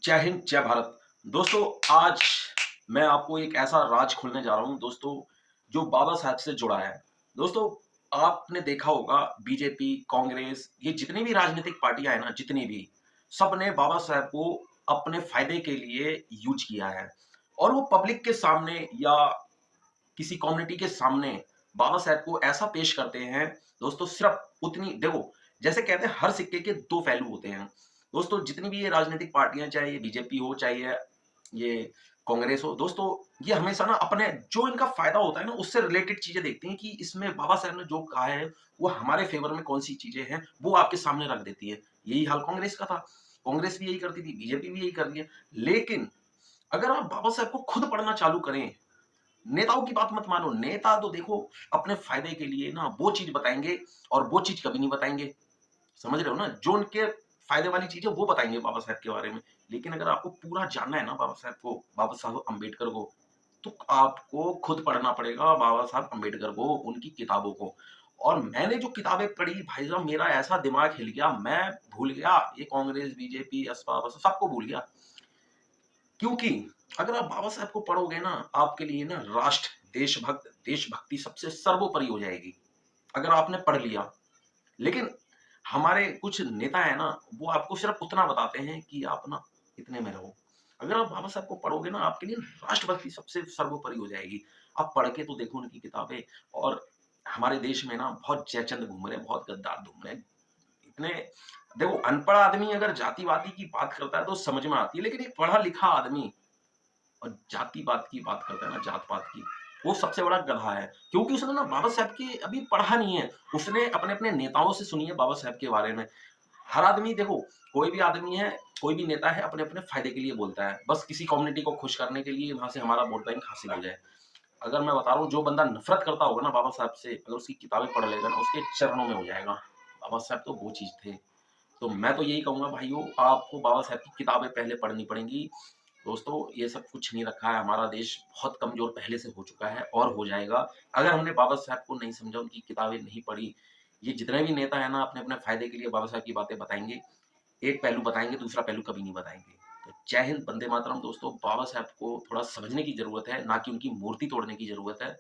जय हिंद, जय भारत। दोस्तों, आज मैं आपको एक ऐसा राज खोलने जा रहा हूँ दोस्तों, जो बाबा साहब से जुड़ा है। दोस्तों, आपने देखा होगा बीजेपी, कांग्रेस ये जितनी भी राजनीतिक पार्टियाँ हैं ना, जितनी भी, सबने बाबा साहब को अपने फ़ायदे के लिए यूज़ किया है और वो पब्लिक के सामने या किसी कम्युनिटी के सामने बाबा साहब को ऐसा पेश करते हैं दोस्तों सिर्फ उतनी देखो जैसे कहते हैं हर सिक्के के दो पहलू होते हैं दोस्तों जितनी भी ये राजनीतिक पार्टियां चाहे ये बीजेपी हो चाहे ये कांग्रेस हो दोस्तों ये हमेशा ना अपने जो इनका फायदा होता है ना उससे रिलेटेड चीजें देखती हैं कि इसमें बाबा साहब ने जो कहा है वो हमारे फेवर में कौन सी चीजें हैं वो आपके सामने रख देती है। यही हाल कांग्रेस का था। कांग्रेस भी यही करती थी, बीजेपी भी यही कर रही है। लेकिन अगर आप बाबा साहब को खुद पढ़ना चालू करें, नेताओं की बात मत मानो। नेता तो देखो अपने फायदे के लिए ना वो चीज बताएंगे और वो चीज कभी नहीं बताएंगे। समझ रहे हो ना, जो उनके फायदे वाली चीज है वो बताएंगे बाबा साहब के बारे में। लेकिन अगर आपको पूरा जानना है ना बाबा साहब को, बाबा साहब अम्बेडकर को, तो आपको खुद पढ़ना पड़ेगा बाबा साहब अम्बेडकर को, उनकी किताबों को। और मैंने जो किताबें पढ़ी भाई साहब मेरा ऐसा दिमाग हिल गया, मैं भूल गया ये कांग्रेस बीजेपी असपा बसपा सबको भूल गया। क्योंकि अगर आप बाबा साहब को पढ़ोगे ना आपके लिए ना राष्ट्र, देशभक्त, देशभक्ति सबसे सर्वोपरि हो जाएगी अगर आपने पढ़ लिया। लेकिन हमारे कुछ नेता है ना वो आपको सिर्फ उतना बताते हैं कि आप ना इतने में रहो। अगर आप बाबा साहब को पढ़ोगे ना आपके लिए राष्ट्रभक्ति सबसे सर्वोपरि हो जाएगी। आप पढ़ के तो देखो उनकी किताबें। और हमारे देश में ना बहुत जयचंद घूम रहे हैं, बहुत गद्दार घूम रहे हैं। इतने देखो अनपढ़ आदमी अगर जातिवादी की बात करता है तो समझ में आती है, लेकिन एक पढ़ा लिखा आदमी और जाति-पात की बात करता है ना, जात-पात की, वो सबसे बड़ा गधा है। क्योंकि उसने ना बाबा साहब की अभी पढ़ा नहीं है। उसने अपने-अपने नेताओं से सुनी है बाबा साहब के बारे में। हर आदमी देखो, कोई भी आदमी है, कोई भी नेता है, अपने-अपने फ़ायदे के लिए बोलता है। बस किसी कम्युनिटी को खुश करने के लिए वहाँ से हमारा वोट बैंक हासिल हो जाए। अगर मैं बता रहा हूँ, जो बंदा नफ़रत करता होगा ना बाबा साहब से, अगर उसकी किताबें पढ़ लेगा ना, उसके चरणों में हो जाएगा। बाबा साहब तो वो चीज़ थे। तो मैं तो यही कहूँगा भाइयों, आपको बाबा साहब की किताबें पहले पढ़नी पड़ेंगी। दोस्तों, ये सब कुछ नहीं रखा है, हमारा देश बहुत कमज़ोर पहले से हो चुका है और हो जाएगा। अगर हमने बाबा साहब को नहीं समझा, उनकी किताबें नहीं पढ़ी, ये जितने भी नेता हैं ना अपने-अपने फ़ायदे के लिए बाबा साहब की बातें बताएँगे। एक पहलू बताएँगे, दूसरा पहलू कभी नहीं बताएँगे। तो जय हिंद, वंदे मातरम दोस्तों, बाबा साहब को थोड़ा समझने की ज़रूरत है, ना कि उनकी मूर्ति तोड़ने की ज़रूरत है।